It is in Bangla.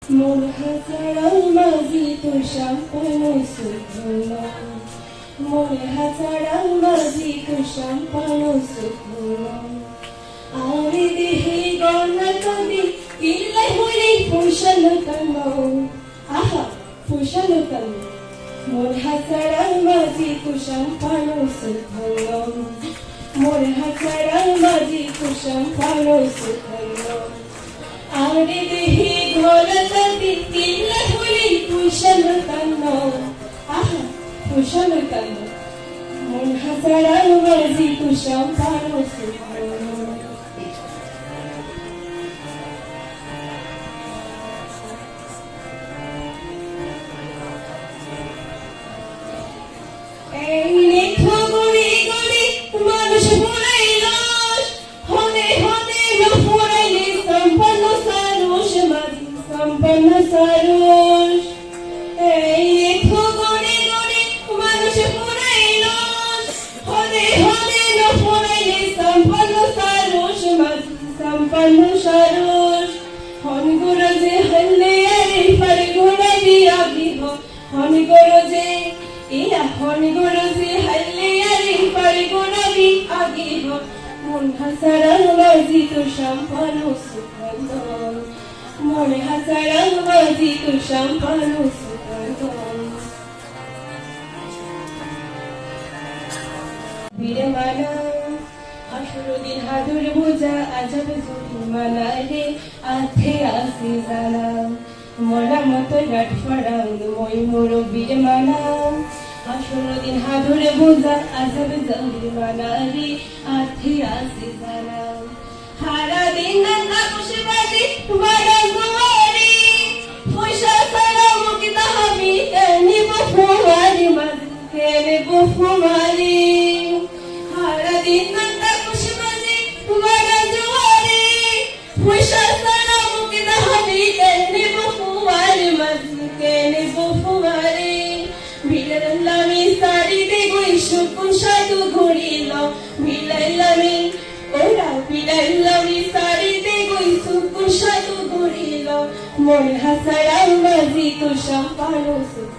Mulhasaral mazi tu shampanu sukhuno. Mulhasaral mazi tu shampanu sukhuno. Ari dehi gona kadi illa huli fushanu kano. Aha, fushanu kano. Mulhasaral mazi tu shampanu sukhuno. Mulhasaral mazi tu shampanu sukhuno. Ari dehi ঘোলতাতে তিল্লা হলি ফুশাল কান্নো আহা ফুশাল কান্নো মন হাসারাল মাঝি কুশাম পানো সুখানো এই লেখো গড়ি গড়ি মানুষ ফুরাইল হনে হনে নফুরাইলে সম্পন্ন সারুষ মাঝি সম্পন্ন সারুষ এই লেখো গড়ি গড়ি মানুষ ফুরাইল হনে হনে নফুরাইলে সম্পন্ন সারুষ মাঝি সম্পন্ন সারুষ হন গরজে হল্লে আরে ফর গুণাবি আবিহ হন গরজে ইয়া হন গরজে হল্লে আরে ফর গুণাবি আবিহ মন হাসারাল মাঝি তো সম্পন্ন সুখন্দো মনে হাসারাল মাঝি তো সম্পন্ন সুখন্দো বীরে মানা 18 দিন হাদুর বোঝা আজব জুটি মানা রে আথে আসি জানা মরা মতো লাট ফড়াং মই মোর বীরে মানা 18 দিন হাদুর বোঝা আজব জুটি মানা রে আথে আসি জানা হারা দিন না খুশি বাজি বড় গোয়ারি ফুশা সারা মুকি তাহাবি কেনি বফুমারি মাঝি কেনি বফুমারি হারা দিন না খুশি বাজি বড় গোয়ারি ফুশা সারা মুকি তাহাবি কেনি বফুমারি মাঝি কেনি বফুমারি বিলালামি সারি দে গই শুকুন সাধু ঘুরিল বিলালামি ওরা বিলালামি সারি দে গই শুকুন সাধু ঘুরিল মন হাসারাল মাঝি তো সম্পানো সুখ